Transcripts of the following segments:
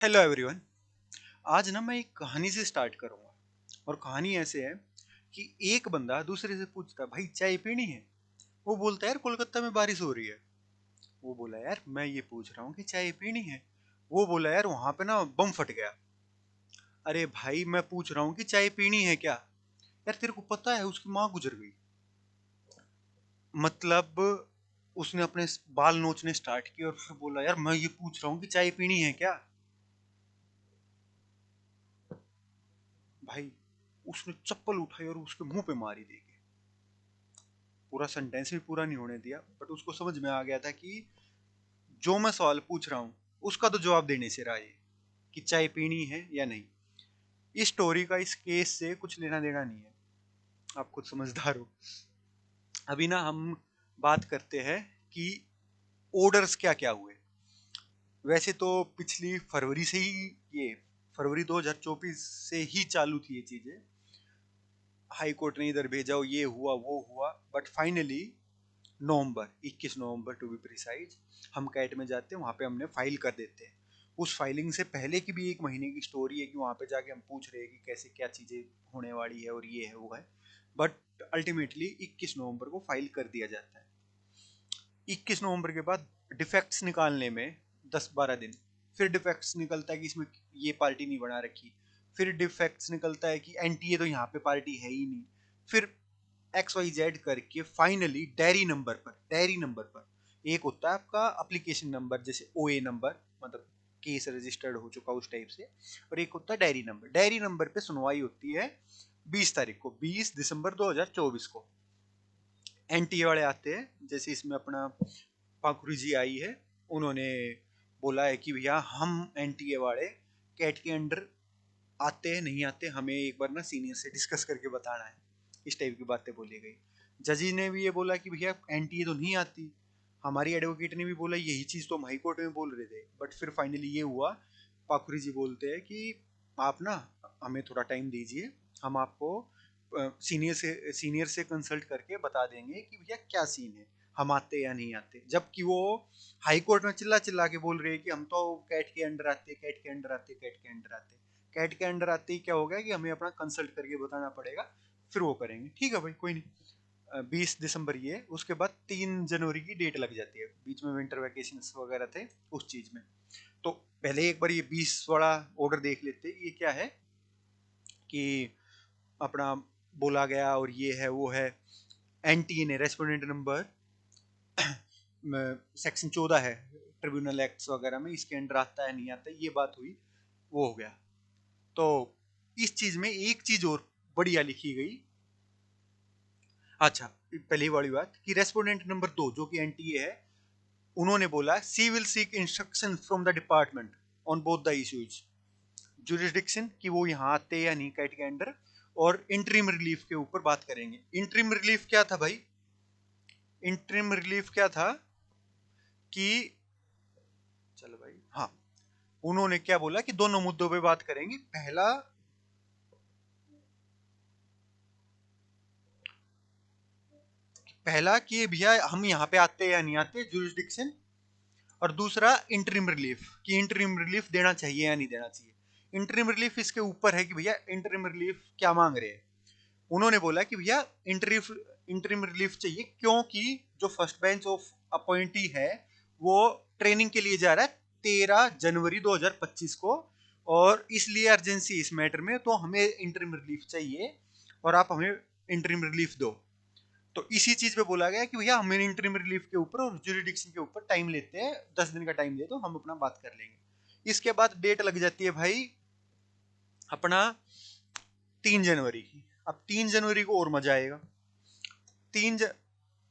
Hello everyone. आज ना मैं एक कहानी से स्टार्ट करूंगा। और कहानी ऐसे है कि एक बंदा दूसरे से पूछता, भाई चाय पीनी है? वो बोलता है, यार कोलकाता में बारिश हो रही है। वो बोला, यार मैं ये पूछ रहा हूँ कि चाय पीनी है। वो बोला, यार वहां पे ना बम फट गया। अरे भाई, मैं पूछ रहा हूँ कि चाय पीनी है क्या? यार तेरे को पता है उसकी माँ गुजर गई। मतलब उसने अपने बाल नोचने स्टार्ट किए और फिर बोला, यार मैं ये पूछ रहा हूँ कि चाय पीनी है क्या? भाई, उसने चप्पल उठाई और उसके मुंह पे मारी देगी। पूरा सेंटेंस भी पूरा नहीं होने दिया, बट उसको समझ में आ गया था कि जो मैं सवाल पूछ रहा हूँ उसका तो जवाब देने से रहा है कि चाय पीनी है या नहीं। इस स्टोरी का इस केस से कुछ लेना देना नहीं है। आप खुद समझदार हो। अभी ना हम बात करते हैं कि ऑर्डर्स क्या क्या हुए। वैसे तो पिछली फरवरी से ही ये फरवरी 2024 से ही चालू थी ये चीजें। हाई कोर्ट ने इधर भेजा, ये हुआ वो हुआ, but finally November 21 November to be precise, हम कैट में जाते हैं, वहाँ पे हमने फाइल कर देते हैं। उस फाइलिंग से पहले की भी एक महीने की स्टोरी है कि वहाँ पे जाके हम पूछ रहे हैं कि कैसे क्या चीज़ें होने वाली है और ये है वो है। बट अल्टीमेटली 21 नवंबर को फाइल कर दिया जाता है। 21 नवंबर के बाद डिफेक्ट्स निकालने में 10-12 दिन। फिर डिफेक्ट्स निकलता है कि इसमें ये पार्टी नहीं बना रखी। फिर डिफेक्ट्स निकलता है कि एनटीए तो यहाँ पे पार्टी है ही नहीं। फिर XYZ करके फाइनली डायरी नंबर पर एक होता है आपका एप्लीकेशन नंबर, जैसे ओए नंबर, मतलब केस रजिस्टर्ड हो चुका उस टाइप से। और एक होता है डायरी नंबर पे सुनवाई होती है 20 तारीख को, 20 दिसंबर 2024 को। एनटीए वाले आते हैं, जैसे इसमें अपना पाखुरी जी आई है। उन्होंने बोला है कि भैया हम एनटीए वाले कैट के अंडर आते हैं नहीं आते, हमें एक बार ना सीनियर से डिस्कस करके बताना है। इस टाइप की बातें बोली गई। जजी ने भी ये बोला कि भैया एनटीए तो नहीं आती। हमारी एडवोकेट ने भी बोला यही चीज़ तो हम हाई कोर्ट में बोल रहे थे। बट फिर फाइनली ये हुआ, पाखुरी जी बोलते हैं कि आप ना हमें थोड़ा टाइम दीजिए, हम आपको सीनियर से कंसल्ट करके बता देंगे कि भैया क्या सीन है, हम आते या नहीं आते। जबकि वो हाई कोर्ट में चिल्ला चिल्ला के बोल रहे हैं कि हम तो कैट के अंडर आते, कैट के अंडर आते, कैट के अंडर आते। कैट के अंडर आते ही क्या हो गया कि हमें अपना कंसल्ट करके बताना पड़ेगा, फिर वो करेंगे। ठीक है भाई, कोई नहीं। 20 दिसंबर ये, उसके बाद 3 जनवरी की डेट लग जाती है। बीच में विंटर वैकेशन वगैरह थे उस चीज में। तो पहले एक बार ये 20 वाला ऑर्डर देख लेते हैं, ये क्या है कि अपना बोला गया और ये है वो है। एनटीए ने रेस्पोंडेंट नंबर सेक्शन 14 है ट्रिब्यूनल एक्ट्स वगैरह में, इसके अंडर आता है नहीं आता, ये बात हुई, वो हो गया। तो इस चीज में एक चीज और बढ़िया लिखी गई। अच्छा, पहली वाली बात कि रेस्पोंडेंट नंबर 2 जो कि एनटीए है, उन्होंने बोला she will seek instruction from the department on both the issues. Jurisdiction कि वो यहाँ आते हैं या नहीं कैट के अंडर, और इंटरिम रिलीफ के ऊपर बात करेंगे। इंटरिम रिलीफ क्या था भाई? इंटरिम रिलीफ क्या था कि, चलो भाई, हाँ, उन्होंने क्या बोला कि दोनों मुद्दों पे बात करेंगे। पहला कि भैया हम यहाँ पे आते या नहीं आते, जुरिस्डिक्शन। और दूसरा इंटरिम रिलीफ, कि इंटरिम रिलीफ देना चाहिए या नहीं देना चाहिए। इंटरिम रिलीफ इसके ऊपर है कि भैया इंटरिम रिलीफ क्या मांग रहे हैं। उन्होंने बोला कि भैया इंटरिम रिलीफ चाहिए क्योंकि जो फर्स्ट बेंच ऑफ अपॉइंटी है वो ट्रेनिंग के लिए जा रहा है 13 जनवरी 2025 को। और इसलिए अर्जेंसी इस मैटर में, तो हमें इंटरिम रिलीफ चाहिए और आप हमें इंटरिम रिलीफ दो। तो इसी चीज पे बोला गया कि भैया हमें इंटरिम रिलीफ के ऊपर और जुरिडिक्शन के ऊपर टाइम लेते हैं, 10 दिन का टाइम दे दो, हम अपना बात कर लेंगे। इसके बाद डेट लग जाती है भाई अपना 3 जनवरी की। अब 3 जनवरी को और मजा आएगा। 3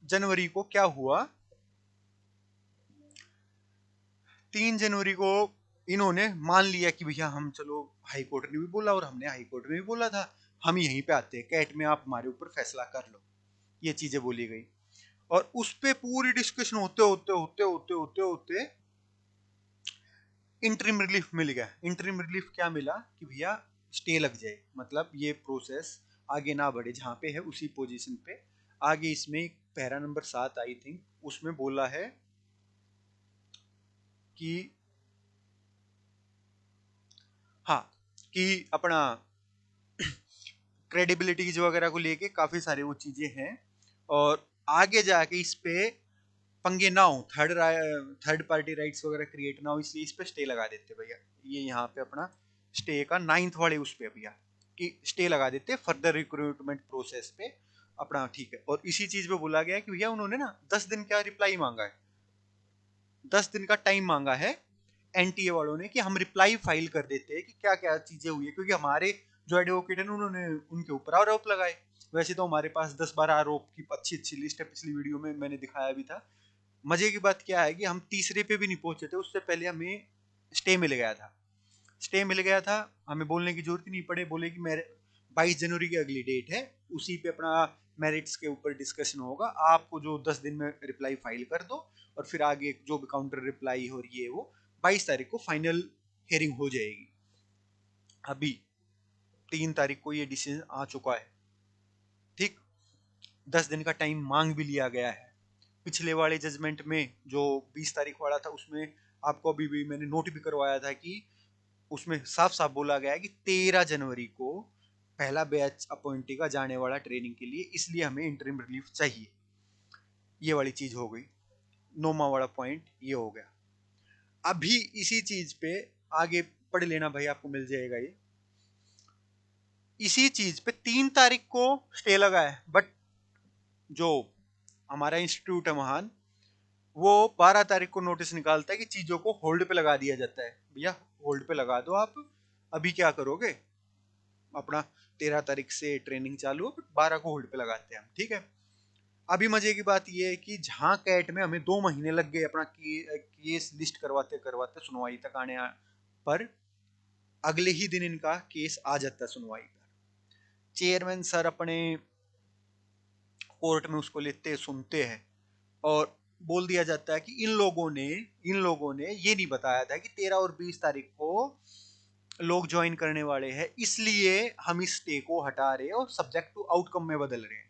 जनवरी को क्या हुआ? 3 जनवरी को इन्होंने मान लिया कि भैया हम, चलो हाई कोर्ट ने भी बोला और हमने हाई कोर्ट में भी बोला था, हम यहीं पे आते हैं कैट में, आप हमारे ऊपर फैसला कर लो। ये चीजें बोली गई। और उस पे पूरी डिस्कशन होते होते होते होते होते होते इंटरिम रिलीफ मिल गया। इंटरिम रिलीफ क्या मिला कि भैया स्टे लग जाए, मतलब ये प्रोसेस आगे ना बढ़े, जहाँ पे है उसी पोजीशन पे आगे। इसमें पैरा नंबर 7 आई थिंक, उसमें बोला है कि हाँ, कि अपना क्रेडिबिलिटीज वगैरह को लेके काफी सारी वो चीजें हैं, और आगे जाके इस पे पंगे ना हो, थर्ड पार्टी राइट्स वगैरह क्रिएट ना हो, इसलिए इस पे स्टे लगा देते भैया। ये यहाँ पे अपना स्टे का 9th वाले उस पे भैया कि स्टे लगा देते फर्दर रिक्रूटमेंट प्रोसेस पे अपना, ठीक है। और इसी चीज पे बोला गया है कि भैया उन्होंने ना 10 दिन का रिप्लाई मांगा है, 10 दिन का टाइम मांगा है एनटीए वालों ने, कि हम रिप्लाई फाइल कर देते हैं कि क्या क्या चीजें हुई है, क्योंकि हमारे जो एडवोकेट है उन्होंने उनके ऊपर आरोप लगाए। वैसे तो हमारे पास 10-12 आरोप की अच्छी अच्छी लिस्ट है, पिछली वीडियो में मैंने दिखाया भी था। मजे की बात क्या है कि हम तीसरे पे भी नहीं पहुंचे थे, उससे पहले हमें स्टे मिल गया था। स्टे मिल गया था, हमें बोलने की जरूरत ही नहीं पड़े, बोले कि मेरे 22 जनवरी की अगली डेट है, उसी पे अपना मेरिट्स के ऊपर डिस्कशन होगा, आपको जो 10 दिन में रिप्लाई फाइल कर दो, और फिर आगे जो भी काउंटर रिप्लाई और ये वो 22 तारीख को फाइनल हियरिंग हो जाएगी। अभी 3 तारीख को ये डिसीजन आ चुका है, ठीक। 10 दिन का टाइम मांग भी लिया गया है। पिछले वाले जजमेंट में जो 20 तारीख वाला था, उसमें आपको अभी भी मैंने नोट भी करवाया था कि उसमें साफ साफ बोला गया है कि 13 जनवरी को पहला बैच अपॉइंटी का जाने वाला ट्रेनिंग के लिए, इसलिए हमें इंटरिम रिलीफ चाहिए। ये वाली चीज हो गई, नोमा वाला पॉइंट ये हो गया। अभी इसी चीज पे आगे पढ़ लेना भाई, आपको मिल जाएगा ये। इसी चीज पे 3 तारीख को स्टे लगा है, बट जो हमारा इंस्टीट्यूट है महान, वो 12 तारीख को नोटिस निकालता है कि चीजों को होल्ड पे लगा दिया जाता है। भैया होल्ड पे लगा दो आप, अभी क्या करोगे, अपना 13 तारीख से ट्रेनिंग चालू हो, 12 को होल्ड पे लगाते हैं हम, ठीक है। अभी मजे की बात यह है कि जहां कैट में हमें 2 महीने लग गए अपना केस लिस्ट करवाते करवाते सुनवाई तक आने पर, अगले ही दिन इनका केस आ जाता है सुनवाई पर। चेयरमैन सर अपने कोर्ट में उसको लेते सुनते हैं, और बोल दिया जाता है कि इन लोगों ने ये नहीं बताया था कि 13 और 20 तारीख को लोग ज्वाइन करने वाले हैं, इसलिए हम इस स्टे को हटा रहे हैं और सब्जेक्ट टू आउटकम में बदल रहे हैं।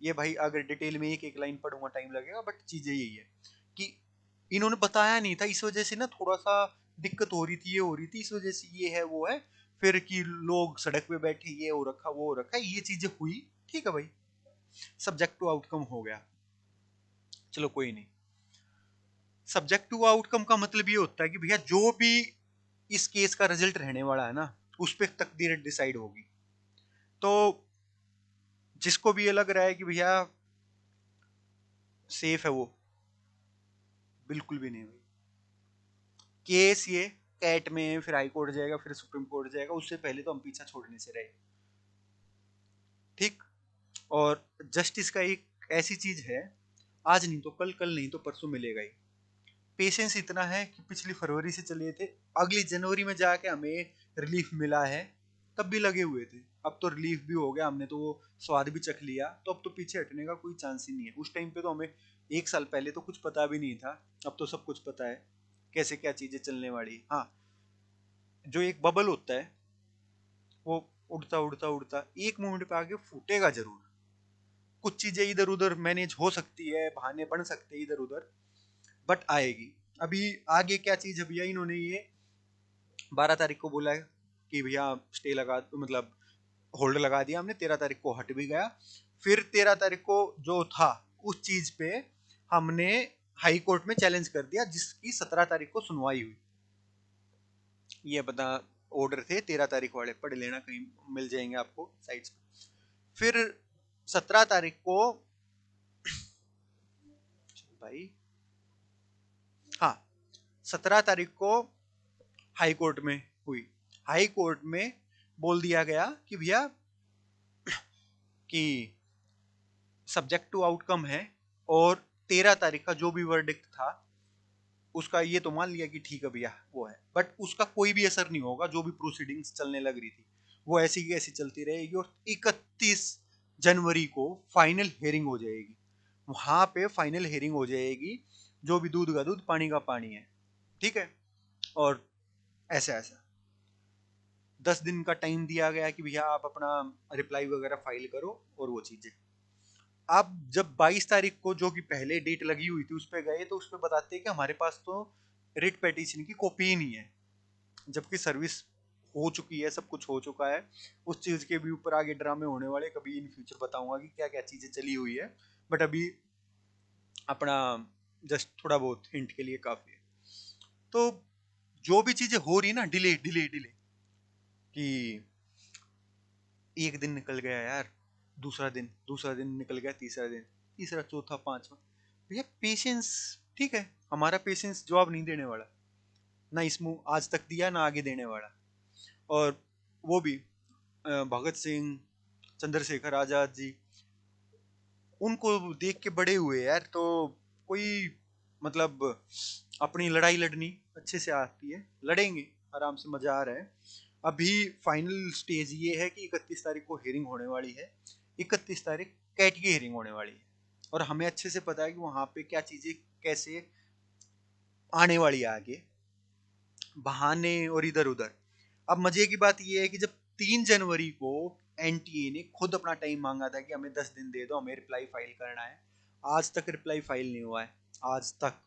ये भाई अगर डिटेल में एक एक लाइन पढ़ूंगा टाइम लगेगा, बट चीजें यही है कि इन्होंने बताया नहीं था, इस वजह से ना थोड़ा सा दिक्कत हो रही थी, ये हो रही थी, इस वजह से ये है वो है, फिर कि लोग सड़क पे बैठे, ये हो रखा वो हो रखा, ये चीजें हुई, ठीक है भाई, सब्जेक्ट टू आउटकम हो गया, चलो कोई नहीं। सब्जेक्ट टू आउटकम का मतलब ये होता है कि भैया जो भी इस केस का रिजल्ट रहने वाला है ना, उस पर तकदीर डिसाइड होगी। तो जिसको भी ये लग रहा है कि भैया सेफ है, वो बिल्कुल भी नहीं भाई। केस ये कैट में, फिर हाई कोर्ट जाएगा, फिर सुप्रीम कोर्ट जाएगा, उससे पहले तो हम पीछा छोड़ने से रहे, ठीक। और जस्टिस का एक ऐसी चीज है, आज नहीं तो कल, कल नहीं तो परसों मिलेगा ही। पेशेंस इतना है कि पिछली फरवरी से चले थे, अगली जनवरी में जाके हमें रिलीफ मिला है, तब भी लगे हुए थे। अब तो रिलीफ भी हो गया, हमने तो वो स्वाद भी चख लिया, तो अब तो पीछे हटने का कोई चांस ही नहीं है। उस टाइम पे तो हमें 1 साल पहले तो कुछ पता भी नहीं था, अब तो सब कुछ पता है कैसे क्या चीजें चलने वाली। हाँ, जो एक बबल होता है वो उड़ता उड़ता उड़ता एक मोमेंट पे आके फूटेगा जरूर। कुछ चीजें इधर उधर मैनेज हो सकती है, बहाने बन सकते हैं इधर उधर, बट आएगी। अभी आगे क्या चीज है भैया, इन्होंने ये 12 तारीख को बोला है कि भैया स्टे लगा, मतलब होल्ड लगा दिया हमने, 13 तारीख को हट भी गया। फिर 13 तारीख को जो था उस चीज पे हमने हाई कोर्ट में चैलेंज कर दिया, जिसकी 17 तारीख को सुनवाई हुई। ये पता ऑर्डर थे 13 तारीख वाले, पढ़ लेना, कहीं मिल जाएंगे आपको साइट्स पे। फिर 17 तारीख को भाई, हाँ, 17 तारीख को हाई कोर्ट में हुई। हाई कोर्ट में बोल दिया गया कि भैया कि सब्जेक्ट टू आउटकम है, और 13 तारीख का जो भी वर्डिक्ट था उसका ये तो मान लिया कि ठीक है भैया वो है, बट उसका कोई भी असर नहीं होगा। जो भी प्रोसीडिंग्स चलने लग रही थी वो ऐसी की ऐसी चलती रहेगी, और 31 जनवरी को फाइनल हियरिंग हो जाएगी। वहां पे फाइनल हियरिंग हो जाएगी, जो भी दूध का दूध पानी का पानी है, ठीक है। और ऐसा ऐसा 10 दिन का टाइम दिया गया कि भैया आप अपना रिप्लाई वगैरह फाइल करो, और वो चीजें। आप जब 22 तारीख को जो कि पहले डेट लगी हुई थी उस पर गए, तो उस पर बताते हैं कि हमारे पास तो रिट पेटिशन की कॉपी ही नहीं है, जबकि सर्विस हो चुकी है, सब कुछ हो चुका है। उस चीज के भी ऊपर आगे ड्रामे होने वाले, कभी इन फ्यूचर बताऊंगा कि क्या क्या चीजें चली हुई है। बट अभी अपना जस्ट थोड़ा बहुत हिंट के लिए काफी है। तो जो भी चीजें हो रही ना, डिले डिले डिले, कि एक दिन निकल गया यार, दूसरा दिन निकल गया, तीसरा दिन, तीसरा, चौथा, पांचवा। भैया पेशेंस, ठीक है, हमारा पेशेंस जवाब नहीं देने वाला, ना इसमें आज तक दिया ना आगे देने वाला। और वो भी भगत सिंह, चंद्रशेखर आजाद जी, उनको देख के बड़े हुए यार। तो कोई मतलब अपनी लड़ाई लड़नी अच्छे से आती है, लड़ेंगे आराम से, मजा आ रहा है। अभी फाइनल स्टेज ये है कि 31 तारीख को हियरिंग होने वाली है। 31 तारीख कैट की हियरिंग होने वाली है, और हमें अच्छे से पता है कि वहां पे क्या चीजें कैसे आने वाली है आगे, बहाने और इधर उधर। अब मजे की बात यह है कि जब 3 जनवरी को एनटीए ने खुद अपना टाइम मांगा था कि हमें 10 दिन दे दो, हमें रिप्लाई फाइल करना है, आज तक रिप्लाई फाइल नहीं हुआ है, आज तक।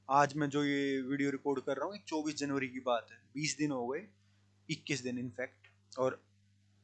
आज मैं जो ये वीडियो रिकॉर्ड कर रहा हूँ 24 जनवरी की बात है, 20 दिन हो गए, 21 दिन इनफैक्ट, और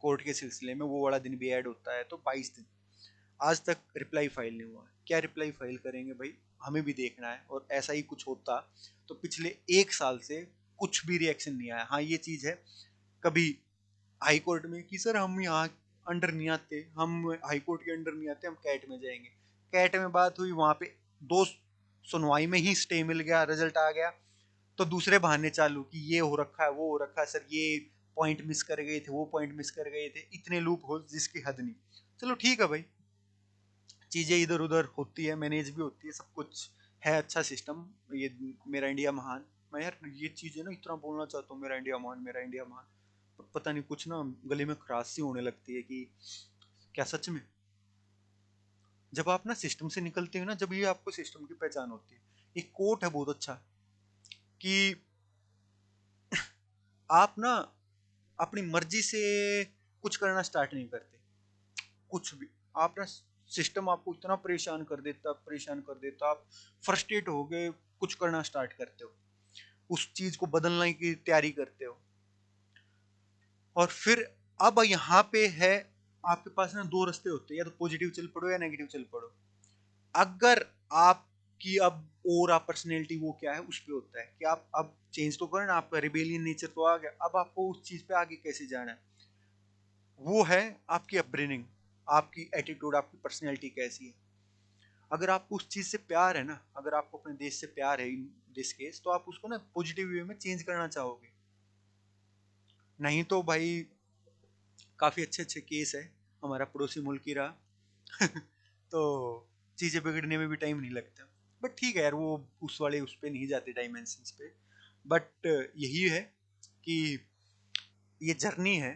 कोर्ट के सिलसिले में वो वाला दिन भी ऐड होता है, तो 22 दिन। आज तक रिप्लाई फाइल नहीं हुआ। क्या रिप्लाई फाइल करेंगे भाई, हमें भी देखना है। और ऐसा ही कुछ होता तो पिछले 1 साल से कुछ भी रिएक्शन नहीं आया। हाँ ये चीज है, कभी हाई कोर्ट में कि सर हम यहाँ अंडर नहीं आते, हम हाई कोर्ट के अंडर नहीं आते, हम कैट में जाएंगे। कैट में बात हुई, वहां पे दो सुनवाई में ही स्टे मिल गया, रिजल्ट आ गया, तो दूसरे बहाने चालू कि ये हो रखा है, वो हो रखा है, सर ये पॉइंट मिस कर गए थे, वो पॉइंट मिस कर गए थे, इतने लूप होल जिसकी हद नहीं। चलो ठीक है भाई, चीजें इधर उधर होती है, मैनेज भी होती है, सब कुछ है, अच्छा सिस्टम ये। मेरा इंडिया महान। मैं यार ये चीजें ना इतना बोलना चाहता हूँ, मेरा इंडिया महान, मेरा इंडिया महान, पर पता नहीं कुछ ना गले में खराश सी होने लगती है कि क्या सच में। जब आप ना सिस्टम से निकलते हो ना, जब ये आपको सिस्टम की पहचान होती है। एक कोट है बहुत अच्छा कि आप ना अपनी मर्जी से कुछ करना स्टार्ट नहीं करते, कुछ भी। आप ना सिस्टम आपको इतना परेशान कर देता, आप फ्रस्ट्रेट हो गए, कुछ करना स्टार्ट करते हो, उस चीज को बदलने की तैयारी करते हो। और फिर अब यहाँ पे है, आपके पास ना दो रास्ते होते हैं, या तो पॉजिटिव चल पड़ो या नेगेटिव चल पड़ो। अगर आपकी अब और आप पर्सनैलिटी वो क्या है उस पे होता है कि आप अब चेंज तो करना, आपका रिबेलियन नेचर तो आ गया, अब आपको उस चीज पे आगे कैसे जाना है। वो है आपकी अपब्रिंगिंग, आपकी एटीट्यूड, आपकी पर्सनैलिटी कैसी है। अगर आपको उस चीज से प्यार है ना, अगर आपको अपने देश से प्यार है इन दिस केस, तो आप उसको ना पॉजिटिव वे में चेंज करना चाहोगे। नहीं तो भाई काफी अच्छे अच्छे केस है, हमारा पड़ोसी मुल्क ही रहा तो चीजें बिगड़ने में भी टाइम नहीं लगता। बट ठीक है यार, वो उस वाले उस पे नहीं जाते डायमेंशंस पे। बट यही है कि ये जर्नी है,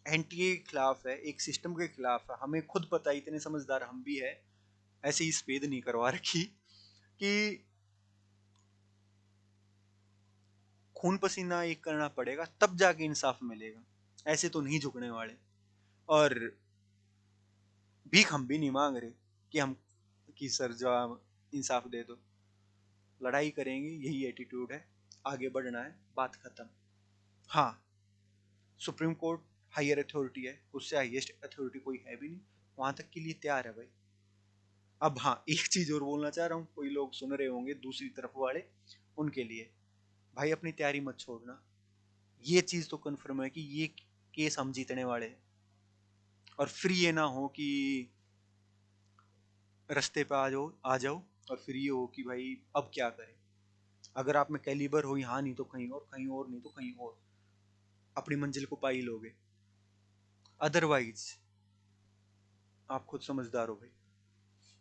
एनटीए के खिलाफ है, एक सिस्टम के खिलाफ है। हमें खुद पता है, इतने समझदार हम भी है, ऐसे ही स्पेद नहीं करवा रखी कि खून पसीना एक करना पड़ेगा, तब जाके इंसाफ मिलेगा, ऐसे तो नहीं झुकने वाले। और भीख हम भी नहीं मांग रहे कि हम कि सर जो इंसाफ दे दो, लड़ाई करेंगे, यही एटीट्यूड है, आगे बढ़ना है, बात खत्म। हाँ, सुप्रीम कोर्ट हायर अथॉरिटी है, उससे हाईएस्ट अथॉरिटी कोई है भी नहीं, वहां तक के लिए तैयार है भाई। अब हाँ, एक चीज और बोलना चाह रहा हूँ, कोई लोग सुन रहे होंगे दूसरी तरफ वाले, उनके लिए, भाई अपनी तैयारी मत छोड़ना। ये चीज तो कंफर्म है कि ये केस हम जीतने वाले हैं। और फिर ये ना हो कि रास्ते पे आ जाओ और फिर ये हो कि भाई अब क्या करें। अगर आप में कैलिबर हो यहाँ, नहीं तो कहीं और, कहीं और नहीं तो कहीं और, अपनी मंजिल को पा ही लोगे। अदरवाइज आप खुद समझदार हो भाई।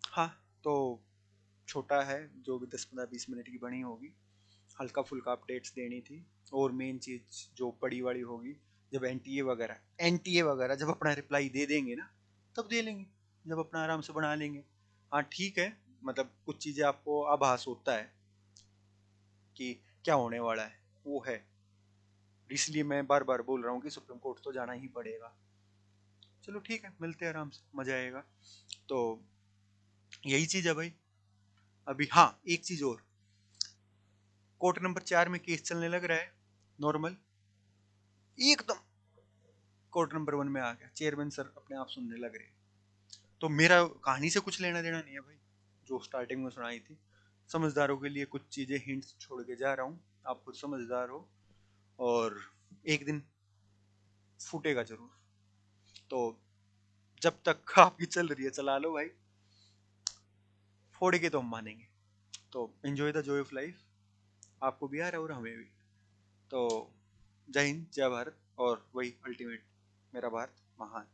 हाँ, तो छोटा है जो भी, 10-15-20 मिनट की बनी होगी, हल्का फुल्का अपडेट्स देनी थी। और मेन चीज जो बड़ी वाली होगी, जब एनटीए वगैरह जब अपना रिप्लाई दे देंगे ना, तब दे लेंगे, जब अपना आराम से बना लेंगे। हाँ ठीक है, मतलब कुछ चीजें आपको आभास होता है कि क्या होने वाला है, वो है। इसलिए मैं बार बार बोल रहा हूँ कि सुप्रीम कोर्ट तो जाना ही पड़ेगा। चलो ठीक है, मिलते हैं आराम से, मजा आएगा। तो यही चीज है भाई। अभी हाँ, एक चीज और, कोर्ट नंबर 4 में केस चलने लग रहा है, नॉर्मल। एकदम कोर्ट नंबर 1 में आ गया, चेयरमैन सर अपने आप सुनने लग रहे। तो मेरा कहानी से कुछ लेना देना नहीं है भाई, जो स्टार्टिंग में सुनाई थी। समझदारों के लिए कुछ चीजें हिंट्स छोड़ के जा रहा हूँ, आप खुद समझदार हो, और एक दिन फूटेगा जरूर। तो जब तक आपकी चल रही है चला लो भाई, फोड़ के तो हम मानेंगे। तो enjoy the Joy of life, आपको भी आ रहा है और हमें भी। तो जय हिंद, जय भारत, और वही अल्टीमेट, मेरा भारत महान।